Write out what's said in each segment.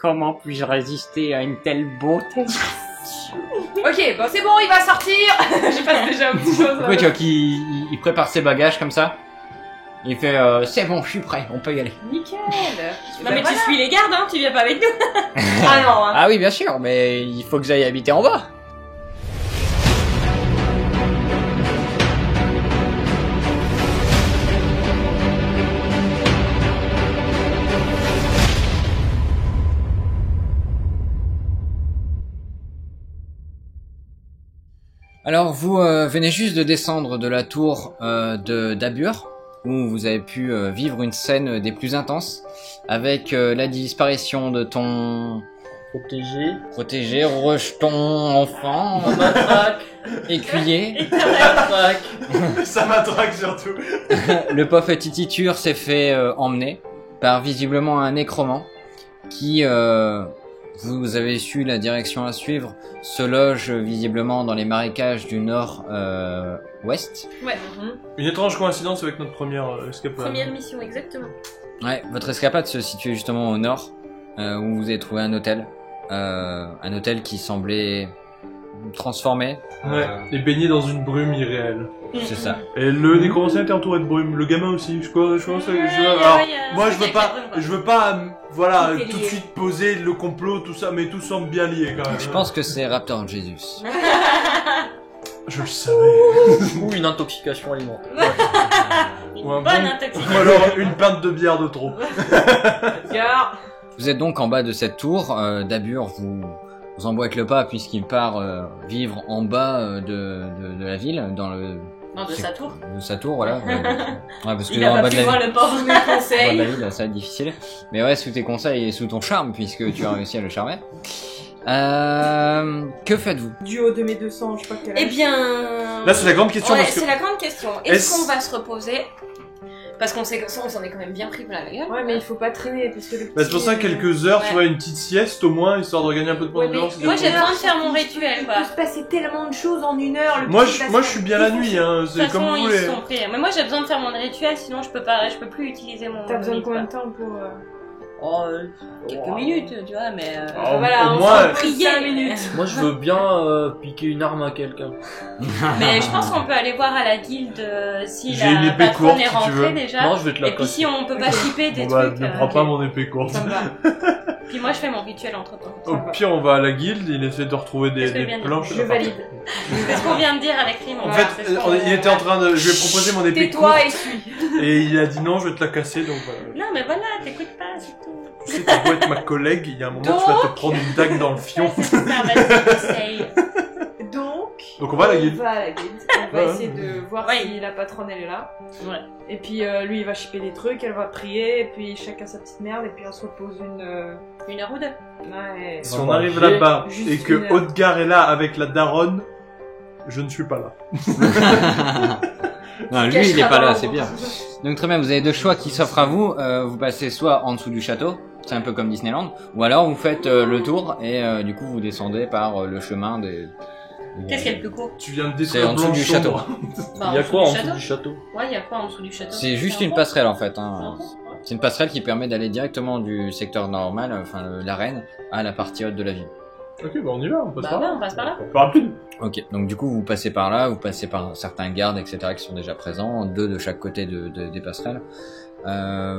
Comment puis-je résister à une telle beauté? Ok, bon c'est bon, il va sortir. Je passe déjà autre chose. Du coup, tu vois qu'il prépare ses bagages comme ça. Il fait c'est bon, je suis prêt, on peut y aller. Nickel. Non mais tu suis les gardes, hein, tu viens pas avec nous. Ah non. Hein. Ah oui, bien sûr, mais il faut que j'aille habiter en bas. Alors, vous venez juste de descendre de la tour d'Abur, où vous avez pu vivre une scène des plus intenses, avec la disparition de ton protégé, rejeton, enfant, écuyer. Ça m'attraque surtout. Le pauvre Tititure s'est fait emmener par visiblement un nécromant qui, vous avez su la direction à suivre, se loge visiblement dans les marécages du nord-ouest. Ouais. Une étrange coïncidence avec notre première escapade. Première mission, exactement. Ouais, votre escapade se situait justement au nord, où vous avez trouvé un hôtel. Un hôtel qui semblait transformé. Ouais, et baigné dans une brume irréelle. C'est ça. Et le nécromancien était entouré de brume, le gamin aussi, je crois. Moi, je veux pas, voilà, Tout est tout de lié. suite poser le complot, tout ça, mais tout semble bien lié quand même. Je pense que c'est Raptor Jesus. Je le savais. Ou une intoxication alimentaire. Ou un Bonne bon- intoxication. Ou alors une pinte de bière de trop. Edgar. Vous êtes donc en bas de cette tour d'Abur, vous emboîtez le pas puisqu'il part vivre en bas de la ville, dans le... Non, de sa tour. De sa tour, voilà. Ouais, parce que Il a en pas bas de pu la voir ville... le pauvre. Mes en bas de conseils. la ville, ça va être difficile. Mais ouais, sous tes conseils et sous ton charme, puisque tu as réussi à le charmer. Que faites-vous? Du haut de mes 200, je sais pas quel âge. Eh bien... Là, c'est la grande question Ouais, parce que. c'est la grande question. Est-ce- Est-ce qu'on va se reposer? Parce qu'on sait que ça, on s'en est quand même bien pris plein la gueule. Ouais, mais il faut pas traîner parce que le Bah, c'est pour ça quelques heures, Ouais. tu vois, une petite sieste au moins, histoire de regagner un peu de Ouais, mais d'endurance. Moi, j'ai une besoin heure, de faire mon il rituel, peut quoi. se passer tellement de choses en une heure. Le Moi, petit je suis bien la nuit, hein, De c'est toute comme façon, vous ils voulez. sont pris. Mais moi, j'ai besoin de faire mon rituel, sinon je peux plus utiliser mon. T'as besoin de mythe, combien de quoi. temps pour... Oh, quelques minutes, tu vois, mais. Oh, Voilà, au on moins, s'en prie 5 minutes. Moi je veux bien piquer une arme à quelqu'un. Mais je pense qu'on peut aller voir à la guilde si J'ai une la épée patronne courte, est si tu rentrée veux. déjà. Non, je vais te la Et puis casser. si on peut pas shipper des Bon bah, trucs. ne prends ok. pas mon épée courte. Ça me va. Puis moi, je fais mon rituel entre temps. Au pire, on va à la guilde, il essaie de retrouver Qu'est-ce que je des viens de planches. Je valide. C'est ce qu'on vient de dire avec Rim. En fait, il était en train de. Je lui ai proposé mon épée courte. Tais-toi et suis. Et il a dit non, je vais te la casser, donc voilà. Non, mais voilà, t'écoutes pas, c'est tout. Tu sais, tu dois être ma collègue, il y a un moment, tu vas te prendre une dague dans le fion. Ouais, c'est ça, vas-y, essaye. Donc on va à la guilde. On va à la guilde. On va Ouais. essayer de voir Ouais. si la patronne elle est là. Ouais. Et puis lui il va shipper des trucs, elle va prier, et puis chacun sa petite merde, et puis on se repose Une heure ou deux. Ouais. Si On on va arrive manger. là-bas Juste et que une heure. Haute-Gare est là avec la daronne, je ne suis pas là. Non, lui, il est pas là, c'est bien. Donc très bien, vous avez deux choix qui s'offrent à vous. Vous passez soit en dessous du château, c'est un peu comme Disneyland, ou alors vous faites le tour et du coup vous descendez par le chemin des... Qu'est-ce qui est le plus court? Tu viens de C'est détruire en dessous du château. Blanchon. Bah, Il y a dessous quoi en du dessous du château? Ouais, il y a quoi en dessous du château? C'est juste une passerelle en fait. Hein. C'est une passerelle qui permet d'aller directement du secteur normal, enfin l'arène, à la partie haute de la ville. Ok, bah on y va, on passe Bah par ouais, là. on passe par là. Pas rapide. Ok, donc du coup vous passez par là, vous passez par certains gardes, etc. qui sont déjà présents, deux de chaque côté des passerelles.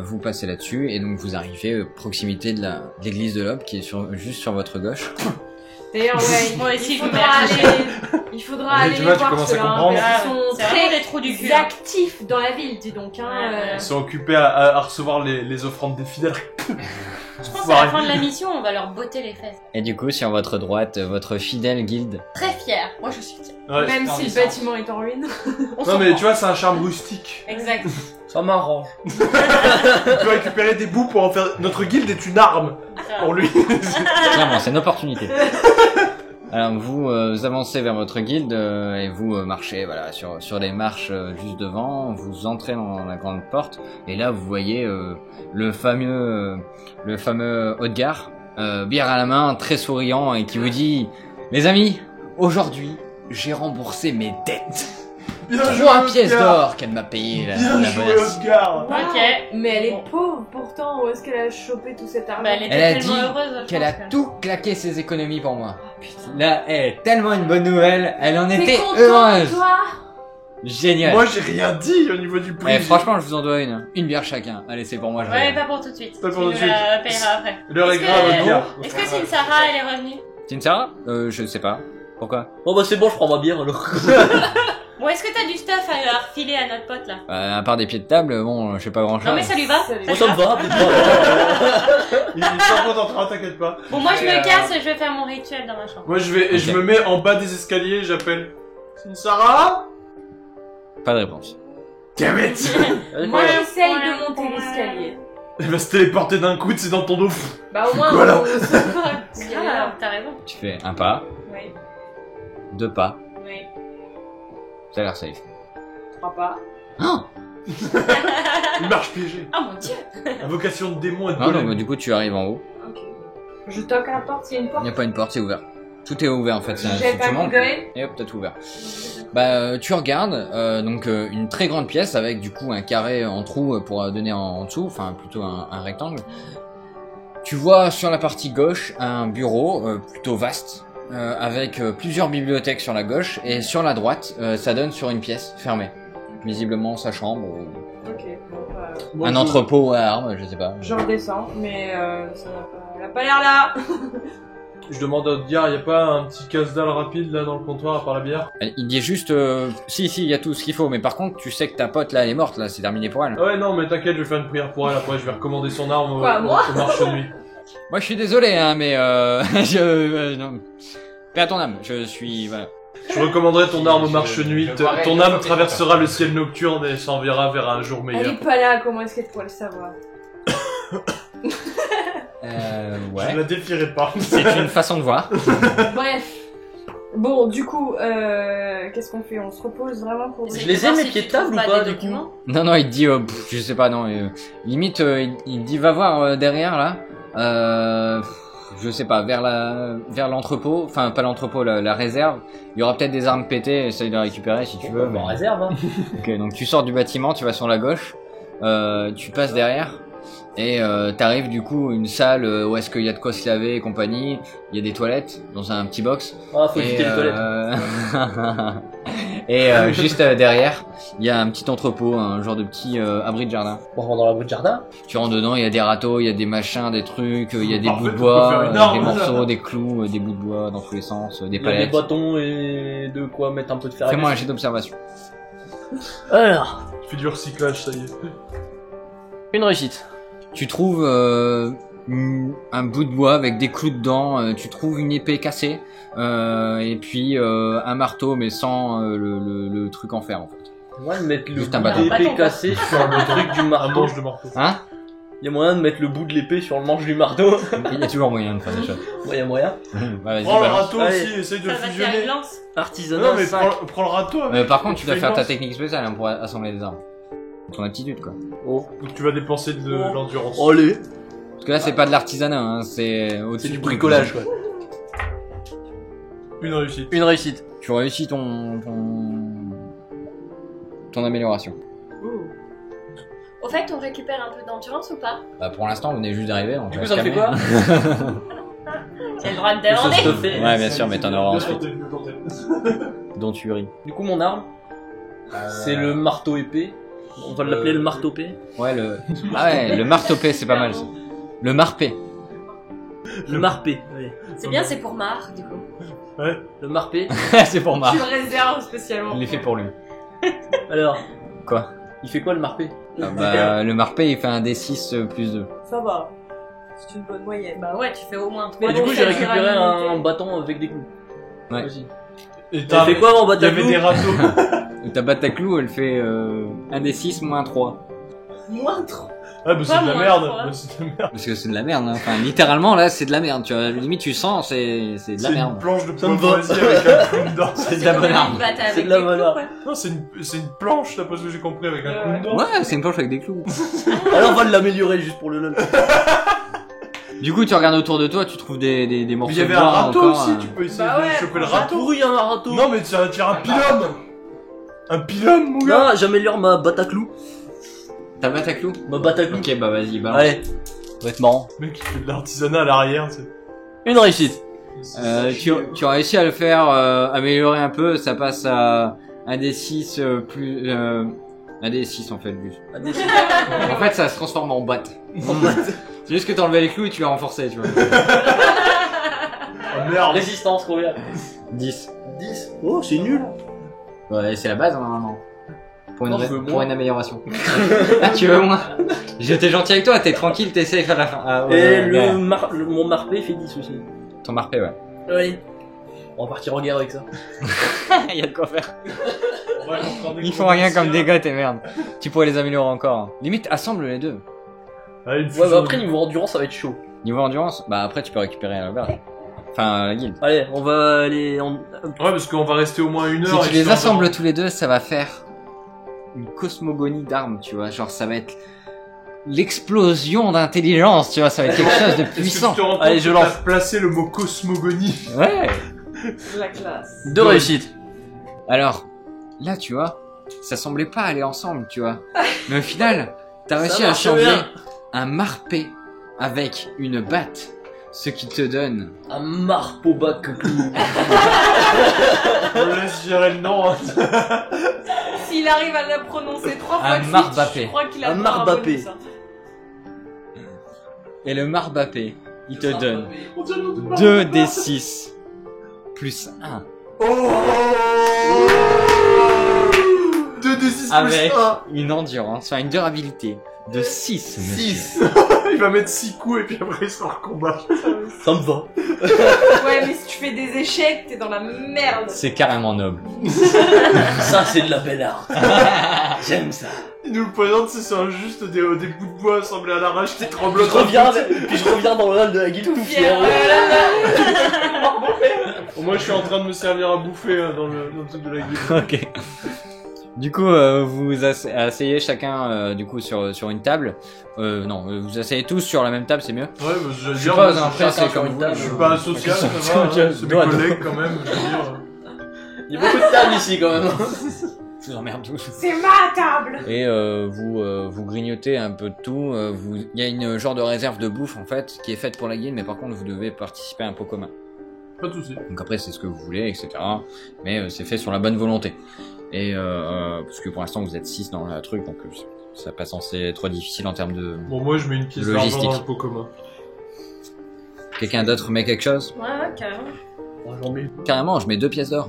Vous passez là-dessus et donc vous arrivez proximité de l'église de l'Aube qui est juste sur votre gauche. D'ailleurs, ouais, Moi aussi, il je me faudra mets à aller, il faudra Et aller tu les vois, tu voir commences à ceux-là, hein, comprendre. parce qu'ils sont C'est vraiment très des trous du cul. Hein. actifs dans la ville, dis donc. Hein, Ouais. Ils sont occupés à recevoir les offrandes des fidèles. Je pense qu'à la fin de la mission, on va leur botter les fesses. Et du coup sur votre droite, votre fidèle guilde. Très fier. Moi, je suis fière. Ouais. Même si le bâtiment est en ruine. On Non s'en mais prend. tu vois, c'est un charme rustique. Exact. Ça m'arrange. Tu peux récupérer des bouts pour en faire... Notre guilde est une arme pour lui. Clairement, c'est une opportunité. Alors vous avancez vers votre guilde et vous marchez voilà sur les marches juste devant. Vous entrez dans la grande porte et là vous voyez le fameux Haute-Gare, bière à la main, très souriant et qui vous dit: les amis, aujourd'hui j'ai remboursé mes dettes. Bien joué, 3 pièces Oscar. d'or qu'elle m'a payé la Bien joué, bonasse. Oscar. Ok. Mais elle est pauvre pourtant, où est-ce qu'elle a chopé tout cet argent? Bah, elle était Elle a tellement dit heureuse. je qu'elle a pense que- tout claqué ses économies pour moi. Là, elle est tellement une bonne nouvelle, elle en était content, heureuse. toi? Génial. Moi, j'ai rien dit au niveau du prix. Eh, franchement, je vous en dois une bière chacun. Allez, c'est pour moi, je Ouais, regarde. pas pour tout de suite. Pas pour Tu tout de suite. la payeras après. L'heure est Est-ce grave, que- Oscar. Est-ce que c'est une Sarah, elle est revenue? C'est une Sarah Je sais pas. Pourquoi Bon bah c'est bon, je prends ma bière alors. Bon, est-ce que t'as du stuff à refiler à notre pote là? À part des pieds de table, bon, je sais pas grand chose. Non, mais ça lui va? Moi ça me va, peut-être pas. Il s'en contentera, t'inquiète pas. Bon, moi je Et, me casse, je vais faire mon rituel dans ma chambre. Moi, je vais, et je Ok. me mets en bas des escaliers, j'appelle. C'est une Sarah? Pas de réponse. Damn it. Moi, j'essaye de monter l'escalier. Elle va se téléporter d'un coup, c'est dans ton dos. Bah, au moins, quoi, là on se voit. Ah, t'as raison. Tu fais un pas, Oui, 2 pas, oui. ça a l'air safe. 3 pas. Une marche piégée. Oh mon dieu! Invocation de démon et de Non, non, golem. mais du coup, tu arrives en haut. Ok. Je toque à la porte, il y a une Il porte. n'y a pas une porte, c'est ouvert. Tout est ouvert en fait. Je jette tu un coup montes d'œil. et hop, t'as tout ouvert. Bah, tu regardes, donc une très grande pièce avec du coup un carré en trou pour donner en dessous, enfin plutôt un rectangle. Tu vois sur la partie gauche un bureau plutôt vaste avec plusieurs bibliothèques sur la gauche et sur la droite ça donne sur une pièce fermée. Visiblement sa chambre ou Ok, bon, bah, Moi, un je- entrepôt à armes, je sais pas. je redescends, mais ça va pas. Elle a pas l'air là. Je demande à Odgar, y a pas un petit casse-dalle rapide là dans le comptoir à part la bière? Il dit juste si il y a tout ce qu'il faut, mais par contre tu sais que ta pote là elle est morte là, c'est terminé pour elle. Ah ouais, non, mais t'inquiète, je vais faire une prière pour elle. Après, je vais recommander son arme Quoi, moi au marché de nuit. Moi je suis désolé hein, mais non. Paix à ton âme, je suis voilà. Je recommanderai ton arme au marché de nuit. Ton âme traversera le ciel nocturne et s'enverra vers un jour Elle meilleur. est pas là, comment est-ce qu'elle pourrait le savoir? Je Ouais. la défierai pas. C'est une façon de voir. Bref. Bon, du coup, qu'est-ce qu'on fait? On se repose vraiment pour... Je les ai, mes pieds de table ou pas, du coup? Non non, il te dit je sais pas non, limite il te dit va voir derrière là. Je sais pas, vers l'entrepôt, enfin pas l'entrepôt, la réserve. Il y aura peut-être des armes pétées, essaye de les récupérer si tu veux. En Mais... réserve, hein. Ok, donc tu sors du bâtiment, tu vas sur la gauche, tu passes derrière, et t'arrives du coup une salle où est-ce qu'il y a de quoi se laver et compagnie. Il y a des toilettes dans un petit box. Ah, faut éviter les toilettes. Et juste derrière, il y a un petit entrepôt, un genre de petit abri de jardin. On rentre dans l'abri de jardin. Tu rentres dedans, il y a des râteaux, il y a des machins, des trucs, il y a des Parfait, bouts de on bois, peut faire une arme, des là. morceaux, des clous, des bouts de bois dans tous les sens, des Il y a des palettes. bâtons et de quoi mettre un peu de fer. Fais-moi un jet d'observation. Alors, Tu fais du recyclage, ça y est. une réussite. Tu trouves un bout de bois avec des clous dedans, tu trouves une épée cassée, et puis un marteau mais sans le truc en fer en fait. Moi de mettre le Juste un bout bâton. de l'épée Bâton, quoi. cassé sur le truc du Un marteau. manche de marteau. Hein? Il y a moyen de mettre le bout de l'épée sur le manche du marteau. Il y a toujours moyen de faire des choses. Ouais, y a moyen. Bah, vas-y, Prends le balance. râteau Allez. aussi, essaye de Ça le va te faire fusionner. une lance. Artisanat. Non, mais sac. prends le râteau avec. Par contre, tu dois fais faire une ta lance. technique spéciale hein, pour assembler des armes. Ton aptitude quoi. Oh. Tu vas dépenser de l'endurance. Allez. Parce que là c'est pas de l'artisanat, hein, c'est au-dessus C'est du de- bricolage, quoi. Une réussite. Une réussite. Tu réussis ton amélioration. Au fait, on récupère un peu d'endurance ou pas? Bah, pour l'instant, vous venez juste d'arriver. Donc Du on coup, va ça se me fait calmer. quoi? J'ai le droit de Ça demander. se fait. Ouais, bien sûr, mais t'en auras Bien ensuite. tenté, bien tenté. Dont tu ris. Du coup, mon arme, c'est le marteau épée. On va l'appeler le marteau épée. Ouais, ah ouais, le marteau-pé, c'est pas mal ça. Le marpé. Le marpé. Oui. C'est bien, c'est pour Mar, du coup. Ouais. Le marpé. c'est pour Marc. Tu le réserves spécialement. Il l'ai fait pour lui. Alors, Quoi? il fait quoi le marpé? Ah bah, le marpé, il fait un D6 plus 2. Ça va. C'est une bonne moyenne. Bah ouais, tu fais au moins Mais Et 3. du bon, coup, ça j'ai récupéré dure à un l'unité. bâton avec des clous. Ouais. Vas-y. Et T'as fait quoi en Il y avait bâton? des râteaux. Ta batte à clous, elle fait un D6 moins 3. Moins 3. Ah, bah c'est Pas de la moins, merde. quoi. Bah, c'est de la merde. Parce que c'est de la merde, hein. Enfin, littéralement, là, c'est de la merde. Tu vois, limite, tu sens, c'est de la C'est une merde. planche de Ça me poivroisie avec un clou dedans. C'est de la bonne arme. C'est de la bonne arme. Non, c'est une planche, d'après ce que j'ai compris, avec un clou dedans. Ouais, c'est une planche avec des clous. Alors, on va l'améliorer juste pour le lol. Du coup, tu regardes autour de toi, tu trouves des Mais morceaux il y avait de un bois râteau encore. aussi, tu peux essayer Bah de ouais, choper le prends le râteau. Pourri un râteau. Non, mais tu tires un pilum. Un pylône, mon gars. Non, j'améliore ma bataclou. T'as Bataclou? Ma bataclou. Ok, bah vas-y, balance. Allez. Ça va être marrant. Le mec, il fait de l'artisanat à l'arrière, tu sais. Une réussite. Tu as réussi à le faire améliorer un peu, ça passe à un des 6 plus... un des 6 en fait, plus. En fait, ça se transforme en batte. C'est juste que t'as enlevé les clous et tu l'as renforcé, tu vois. Oh merde. Résistance, combien? 10. 10. Oh, c'est nul. Ouais, c'est la base, hein, normalement. Pour Non, je veux pour moins. une amélioration. Ah, tu veux moins? J'étais gentil avec toi, t'es tranquille, t'es safe à la fin. Ah, ouais, Et ouais. mon marpé fait 10 aussi. Ton marpé, ouais. Allez. On va partir en guerre avec ça. Il y a de quoi faire. Ouais, on prend des Ils font rien comme conditions. dégâts, tes merdes. Tu pourrais les améliorer encore. Limite, assemble les deux. Ah, une Ouais, fusion. bah après, niveau endurance, ça va être chaud. Niveau endurance, bah après tu peux récupérer à l'auberge. Enfin, la guilde. Allez, on va aller en... Ouais, parce qu'on va rester au moins une Si heure. tu et les je assembles tous les deux, ça va faire une cosmogonie d'armes, tu vois. Genre, ça va être l'explosion d'intelligence, tu vois. Ça va être quelque chose de Est-ce que puissant. tu te rends compte Allez, je que lance. t'as placé le mot cosmogonie? Ouais. La classe. 2 réussites. Alors, là, tu vois, ça semblait pas aller ensemble, tu vois. Mais au final, t'as réussi Ça à marche assembler bien. un marpé avec une batte. Ce qui te donne Un marpeau bac. On laisse gérer le nom. Hein. S'il arrive à le prononcer 3 fois Un de suite, Marbapé. je crois qu'il a Un droit à Marbapé. bonus, hein. Et le marbapé, il te donne On tient le nom de 2 des 6 plus 1 Oh 2 des 6 avec plus 1. une endurance, enfin une durabilité de 6, monsieur. 6. Il va mettre 6 coups et puis après il sera en combat. Ça me va. Ouais, mais si tu fais des échecs, t'es dans la merde. C'est carrément noble. Ça, c'est de la belle art. J'aime ça. Il nous le présente, c'est juste des bouts de bois assemblés à l'arrache qui tremblent. Puis je reviens dans le hall de la guilde tout fier. Moi je suis en train de me servir à bouffer dans le truc de la guilde. Ok. Du coup, vous asseyez chacun du coup sur une table. Non, vous asseyez tous sur la même table, c'est mieux. Ouais, bah, je veux Je sais dire, pas, moi, après chacun c'est sur comme une vous. table. je suis pas un social, ça va, hein, c'est mes Dos à dos. collègues quand même, je veux dire. Il y a beaucoup de tables ici quand même. Je vous emmerde tous. C'est ma table. Et vous grignotez un peu de tout. Il y a une genre de réserve de bouffe en fait qui est faite pour la guilde, mais par contre vous devez participer à un pot commun. Pas de soucis. Donc après c'est ce que vous voulez, etc. Mais c'est fait sur la bonne volonté. Et parce que pour l'instant vous êtes 6 dans le truc, donc ça pas censé être trop difficile en termes de... Bon, moi je mets une pièce d'argent Logistique. dans le pot commun. Quelqu'un d'autre met quelque chose? Ouais, carrément. J'en mets. Carrément, je mets 2 pièces d'or.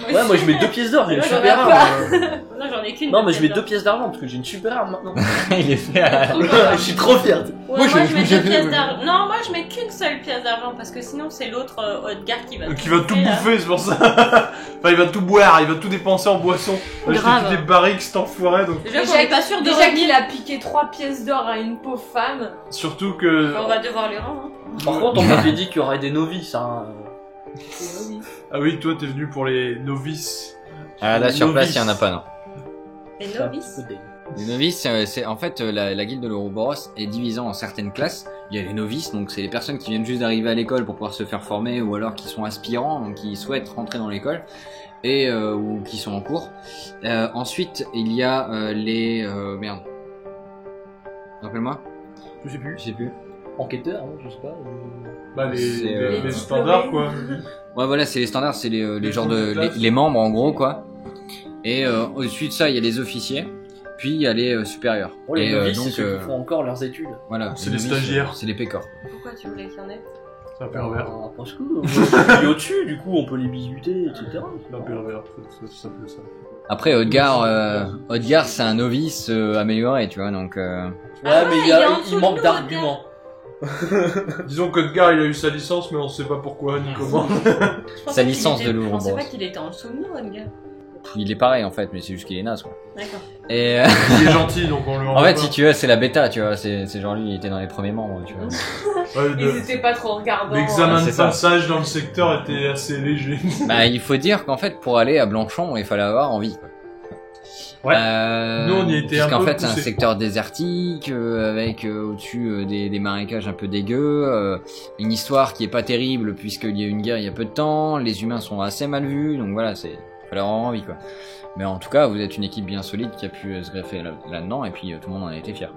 Ouais, moi je mets 2 pièces d'or, j'ai une Ouais, super j'en ai arme. Non, j'en ai qu'une. Non, mais je mets 2 pièces. pièces d'argent parce que j'ai une super arme maintenant. Il est fait à... Je suis trop fier. Ouais, Moi, moi, je- je mets je- 2 pièces d'argent. Non, moi je mets qu'une seule pièce d'argent parce que sinon c'est l'autre Haute-Garde qui va Qui va tout là. bouffer, c'est pour ça. Enfin, il va tout boire, il va tout dépenser en boisson. Il va Grave. acheter des barriques, cet enfoiré, donc. Déjà qu'on est pas sûr de Déjà revenir. qu'il a piqué 3 pièces d'or à une pauvre femme. Surtout que. On va devoir les rendre. Hein. Par contre, on m'avait dit qu'il y aurait des novices. Hein. Ah oui, toi t'es venu pour les novices. Ah là sur place Novice. il y en a pas, non. Les novices. Les novices, c'est en fait la guilde de l'Ouroboros est divisée en certaines classes. Il y a les novices, donc c'est les personnes qui viennent juste d'arriver à l'école pour pouvoir se faire former, ou alors qui sont aspirants, donc qui souhaitent rentrer dans l'école, et ou qui sont en cours. Ensuite, il y a les merde. Rappelle-moi. Je sais plus. Je sais plus. Enquêteur, hein, je sais pas. Bah, C'est, les standards, quoi. Ouais, voilà, c'est les standards, c'est les genres de les membres en gros quoi. Et au-dessus de ça, il y a les officiers. Puis il y a les supérieurs. Oh, les Et novices, donc c'est ceux qui font encore leurs études. voilà, C'est les novices, stagiaires. c'est les pécores. Pourquoi tu voulais qu'il y en ait? C'est un pervers. Parce que on est au-dessus, du coup, on peut les bisuter, etc. C'est un pervers, ça fait ça. Après Haute-Garde c'est un novice amélioré, tu vois, donc Ouais, Ah mais ouais, il, il est en dessous il de manque nous, d'arguments. Disons qu'Odgar il a eu sa licence, mais on sait pas pourquoi ni comment. Je pensais Sa qu'il licence était- de Louvre, Je pensais bon. pas qu'il était en dessous de nous, le gars. il est pareil en fait, mais c'est juste qu'il est naze quoi. D'accord. Et Il est gentil, donc on le en fait, si tu veux, c'est la bêta, tu vois, c'est genre lui, il était dans les premiers membres, tu vois. Ouais, Ils étaient pas trop regardants. l'examen c'est de ça. passage dans le secteur était assez léger. Bah, il faut dire qu'en fait, pour aller à Blanchon, il fallait avoir envie. Quoi. Ouais. Nous, on y était un puisqu'en peu fait, c'est un poussés. secteur désertique, avec au-dessus des marécages un peu dégueux, une histoire qui est pas terrible puisqu'il y a eu une guerre il y a peu de temps, les humains sont assez mal vus, donc voilà, c'est pas leur avoir envie quoi. Mais en tout cas, vous êtes une équipe bien solide qui a pu se greffer là-dedans et puis tout le monde en a été fier.